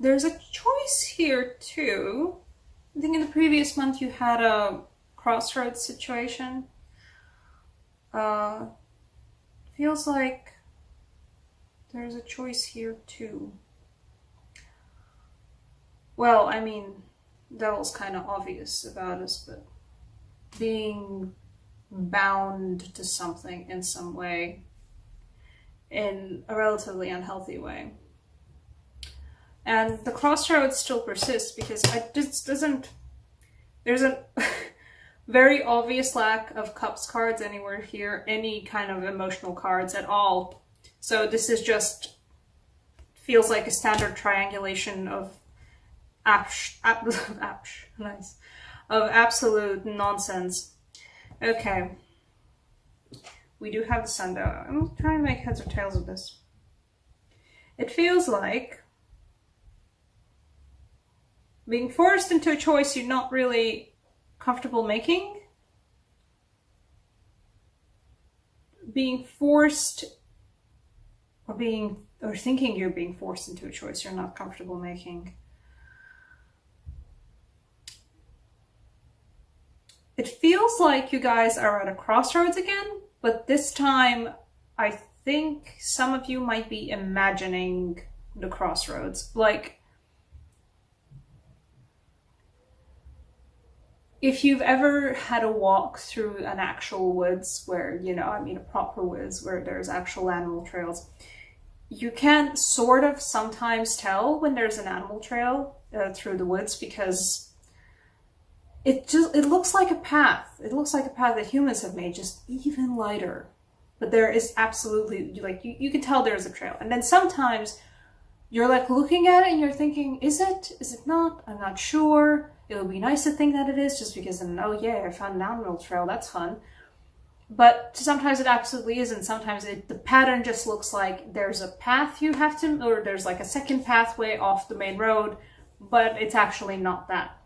There's a choice here too. I think in the previous month you had a crossroads situation. Feels like there's a choice here too. Well, I mean, that was kind of obvious about us, but being bound to something in some way, in a relatively unhealthy way. And the crossroads still persists because it just doesn't, there's a very obvious lack of cups cards anywhere here, any kind of emotional cards at all. So this is just, feels like a standard triangulation of nice, of absolute nonsense. Okay. We do have the sun though. I'm trying to make heads or tails of this. It feels like being forced into a choice you're not really comfortable making. Being forced or thinking you're being forced into a choice you're not comfortable making. It feels like you guys are at a crossroads again, but this time I think some of you might be imagining the crossroads. Like, if you've ever had a walk through an actual woods where, a proper woods where there's actual animal trails, you can sort of sometimes tell when there's an animal trail through the woods because it looks like a path. It looks like a path that humans have made, just even lighter. But there is absolutely, like, you can tell there's a trail. And then sometimes you're like looking at it and you're thinking, is it? Is it not? I'm not sure. It would be nice to think that it is just because then, oh yeah, I found an animal trail. That's fun. But sometimes it absolutely isn't. Sometimes the pattern just looks like there's a path you have to, or there's like a second pathway off the main road, but it's actually not that.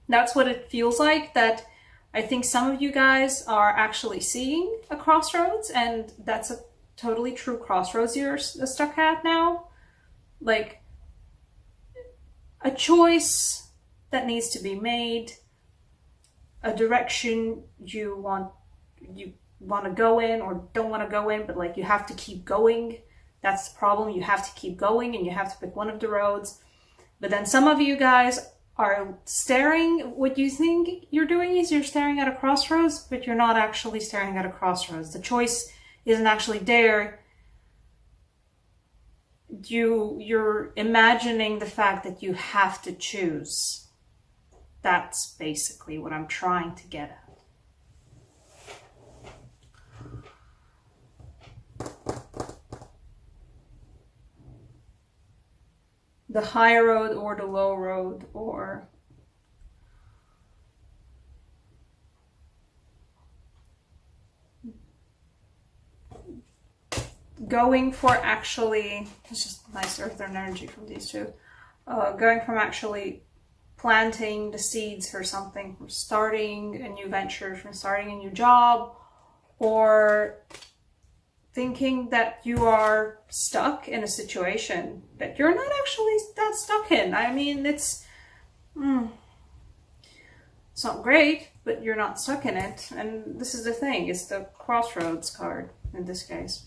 That's what it feels like, that I think some of you guys are actually seeing a crossroads, and that's a totally true crossroads you're stuck at now. Like, a choice that needs to be made, a direction you want to go in or don't want to go in, but like you have to keep going. That's the problem. You have to keep going and you have to pick one of the roads. But then some of you guys are staring, what you think you're doing is you're staring at a crossroads, but you're not actually staring at a crossroads. The choice isn't actually there. You're imagining the fact that you have to choose. That's basically what I'm trying to get at. The high road or the low road, or going for actually, it's just nice earthen energy from these two, going from actually planting the seeds for something, from starting a new venture, from starting a new job, or thinking that you are stuck in a situation that you're not actually that stuck in. I mean, it's not great, but you're not stuck in it. And this is the thing, it's the crossroads card in this case.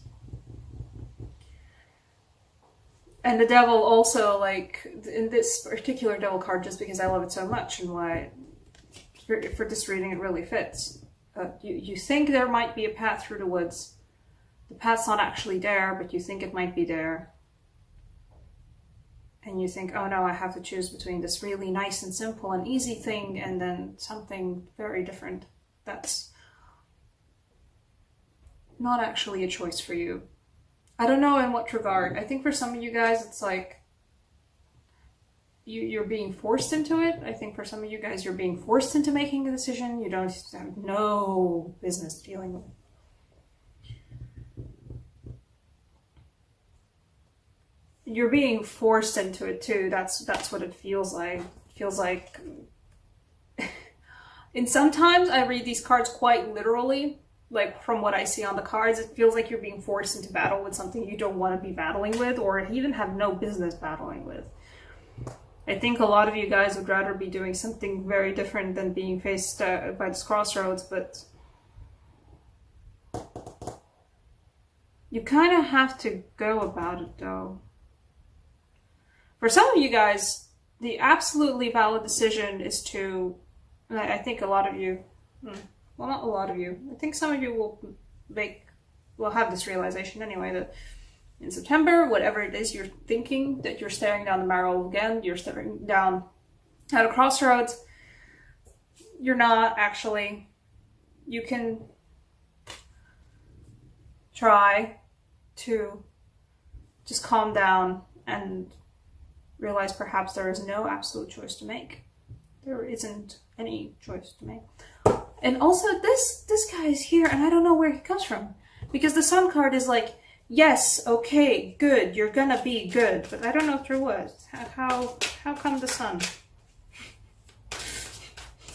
And the devil also, like, in this particular devil card, just because I love it so much and why, for this reading, it really fits. You think there might be a path through the woods. The path's not actually there, but you think it might be there. And you think, oh no, I have to choose between this really nice and simple and easy thing and then something very different that's not actually a choice for you. I don't know in what regard. I think for some of you guys, it's like you're being forced into it. I think for some of you guys, you're being forced into making a decision you don't have no business dealing with. You're being forced into it too. That's what it feels like. It feels like, and sometimes I read these cards quite literally. Like, from what I see on the cards, it feels like you're being forced into battle with something you don't want to be battling with, or even have no business battling with. I think a lot of you guys would rather be doing something very different than being faced by this crossroads, but you kind of have to go about it though. For some of you guys, the absolutely valid decision is to, and I think a lot of you, well, not a lot of you, I think some of you will have this realization anyway, that in September, whatever it is you're thinking, that you're staring down the barrel again, you're staring down at a crossroads, you're not actually. You can try to just calm down and realize perhaps there is no absolute choice to make. There isn't any choice to make. And also, this guy is here, and I don't know where he comes from. Because the Sun card is like, yes, okay, good, you're gonna be good. But I don't know through what. How come the Sun?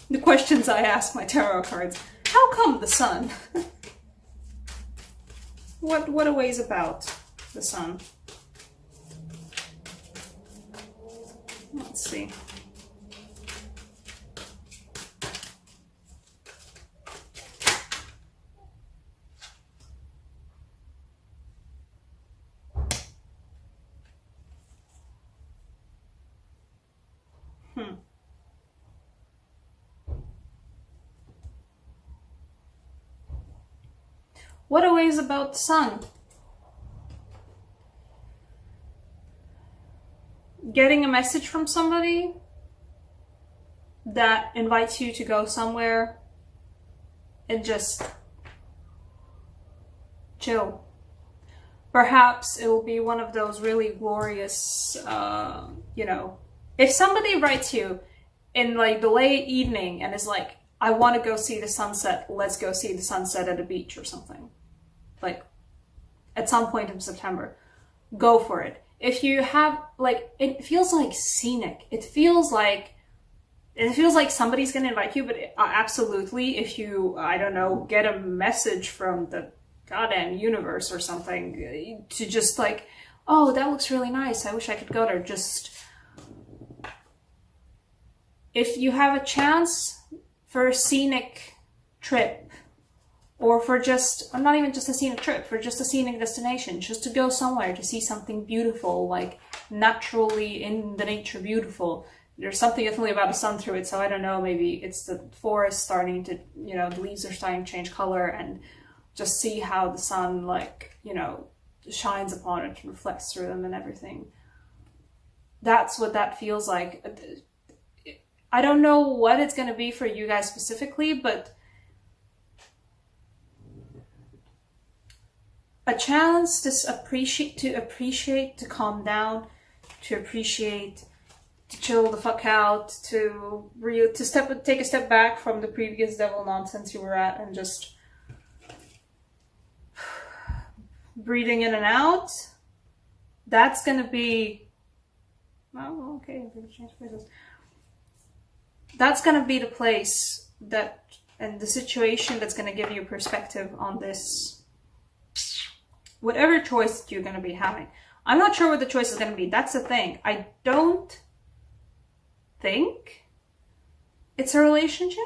The questions I ask my tarot cards. How come the Sun? What a ways about the Sun? Let's see. What a ways about the Sun? Getting a message from somebody that invites you to go somewhere and just chill. Perhaps it will be one of those really glorious, if somebody writes you in like the late evening and is like, I want to go see the sunset, let's go see the sunset at a beach or something. Like, at some point in September, go for it. If you have, like, it feels like scenic. It feels like somebody's going to invite you, but absolutely, if you, I don't know, get a message from the goddamn universe or something to just like, oh, that looks really nice, I wish I could go there. Just, if you have a chance for a scenic trip, or for just, not even just a scenic trip, for just a scenic destination, just to go somewhere to see something beautiful, like naturally in the nature beautiful. There's something definitely about the sun through it, so I don't know, maybe it's the forest starting to, the leaves are starting to change color, and just see how the sun, like, shines upon it, reflects through them and everything. That's what that feels like. I don't know what it's going to be for you guys specifically, but a chance to appreciate, to calm down, to appreciate, to chill the fuck out, to take a step back from the previous devil nonsense you were at, and just breathing in and out. That's gonna be, oh, okay, change places. That's gonna be the place that, and the situation that's gonna give you perspective on this. Whatever choice that you're going to be having. I'm not sure what the choice is going to be. That's the thing. I don't think it's a relationship.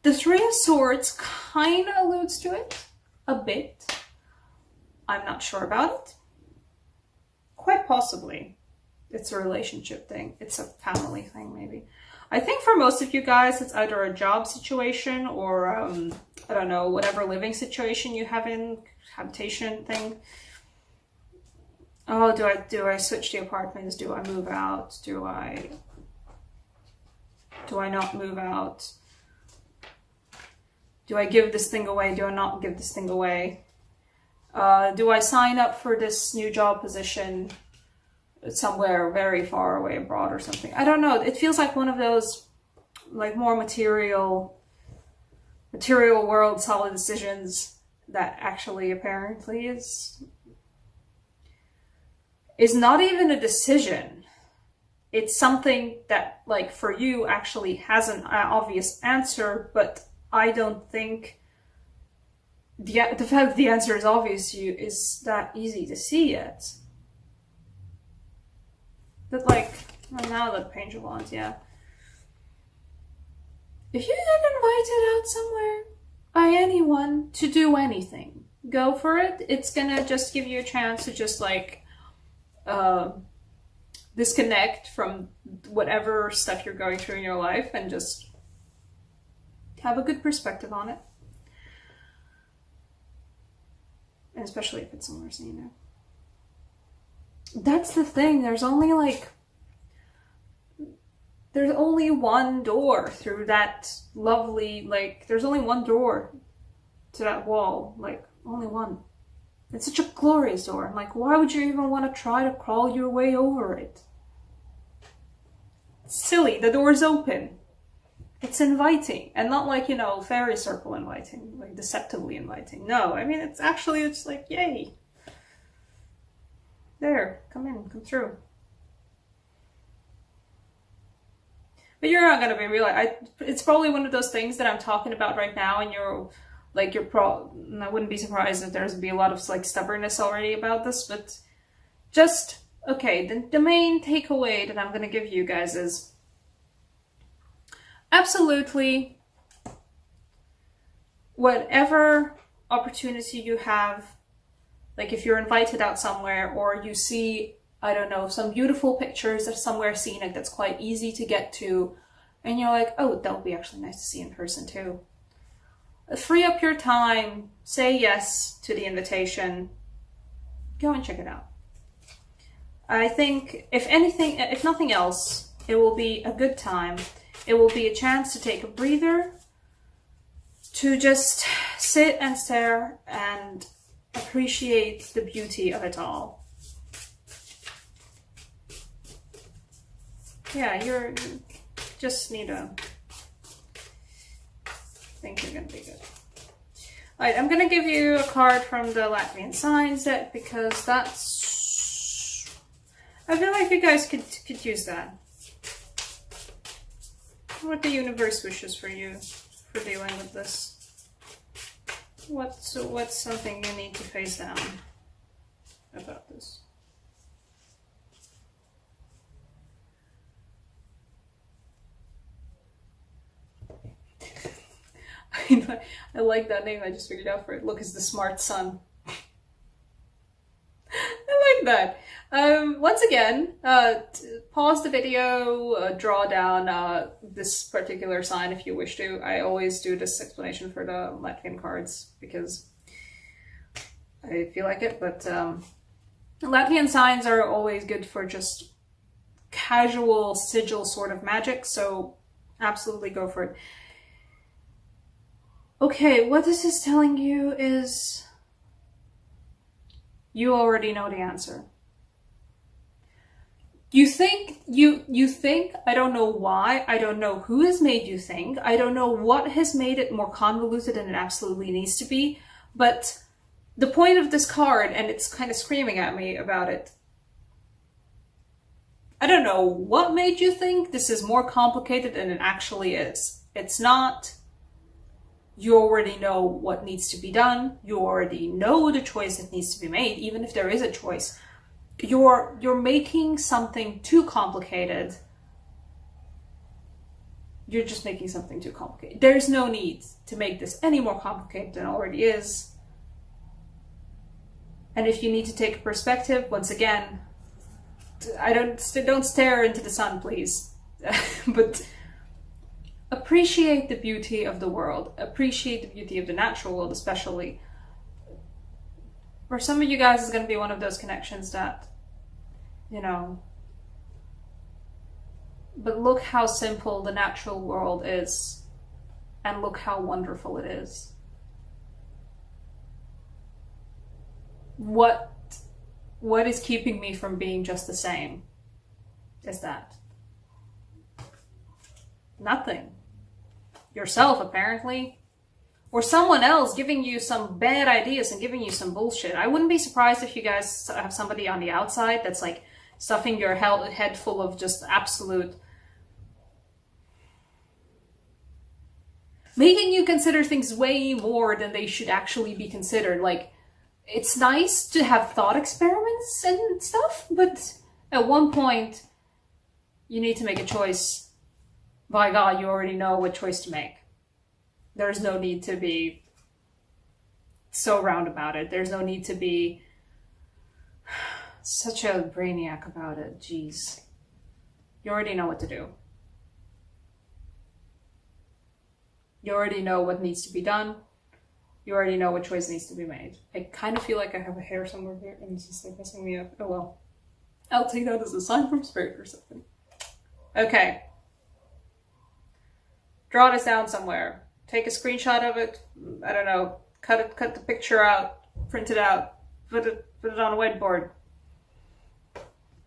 The Three of Swords kind of alludes to it a bit. I'm not sure about it. Quite possibly it's a relationship thing. It's a family thing, maybe. I think for most of you guys, it's either a job situation or, I don't know, whatever living situation you have in, habitation thing. Oh, do I switch the apartments? Do I move out? Do I not move out? Do I give this thing away? Do I not give this thing away? Do I sign up for this new job position somewhere very far away abroad or something? I don't know. It feels like one of those, like, more material world solid decisions that actually apparently is not even a decision. It's something that, like, for you actually has an obvious answer, but I don't think the fact that the answer is obvious to you is that easy to see yet. That like, well, now the Page of Wands, yeah. If you get invited out somewhere by anyone to do anything, go for it. It's gonna just give you a chance to just like disconnect from whatever stuff you're going through in your life and just have a good perspective on it. And especially if it's somewhere so you know. That's the thing, there's only one door through that lovely, like, there's only one door to that wall, like, only one. It's such a glorious door. I'm like, why would you even want to try to crawl your way over it? It's silly, the door's open. It's inviting, and not like, you know, fairy circle inviting, like deceptively inviting. No, I mean, it's actually, it's like, yay. There, come in, come through. But you're not gonna be it's probably one of those things that I'm talking about right now, and I wouldn't be surprised if there's be a lot of like stubbornness already about this, but just, okay, the main takeaway that I'm gonna give you guys is absolutely whatever opportunity you have, like if you're invited out somewhere or you see, I don't know, some beautiful pictures of somewhere scenic that's quite easy to get to, and you're like, oh, that would be actually nice to see in person too. Free up your time, say yes to the invitation, go and check it out. I think, if nothing else, it will be a good time. It will be a chance to take a breather, to just sit and stare and appreciate the beauty of it all. Yeah, you just need to think you're gonna be good. Alright, I'm gonna give you a card from the Latvian signs deck because that's, I feel like you guys could use that. What the universe wishes for you for dealing with this. What's something you need to face down about this? I like that name I just figured out for it. Look, it's the smart sun. I like that. Once again, pause the video, draw down this particular sign if you wish to. I always do this explanation for the Latvian cards because I feel like it, but Latvian signs are always good for just casual sigil sort of magic, so absolutely go for it. Okay, what this is telling you is you already know the answer. You think, I don't know why, I don't know who has made you think, I don't know what has made it more convoluted than it absolutely needs to be, but the point of this card, and it's kind of screaming at me about it, I don't know what made you think this is more complicated than it actually is. It's not. You already know what needs to be done. You already know the choice that needs to be made, even if there is a choice. You're making something too complicated. You're just making something too complicated. There's no need to make this any more complicated than it already is. And if you need to take a perspective, once again, don't stare into the sun, please. But appreciate the beauty of the world. Appreciate the beauty of the natural world, especially. For some of you guys, it's going to be one of those connections that, you know, but look how simple the natural world is, and look how wonderful it is. What is keeping me from being just the same is that? Nothing. Yourself, apparently. Or someone else giving you some bad ideas and giving you some bullshit. I wouldn't be surprised if you guys have somebody on the outside that's like stuffing your head full of just absolute, making you consider things way more than they should actually be considered. Like, it's nice to have thought experiments and stuff, but at one point you need to make a choice. By God, you already know what choice to make. There's no need to be so round about it. There's no need to be such a brainiac about it. Jeez. You already know what to do. You already know what needs to be done. You already know what choice needs to be made. I kind of feel like I have a hair somewhere here and it's just like messing me up. Oh well. I'll take that as a sign from spirit or something. Okay. Draw this down somewhere. Take a screenshot of it. I don't know. Cut the picture out. Print it out. Put it on a whiteboard.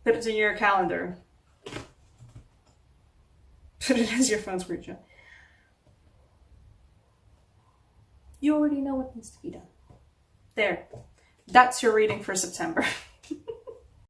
Put it in your calendar. Put it as your phone screenshot. You already know what needs to be done. There. That's your reading for September.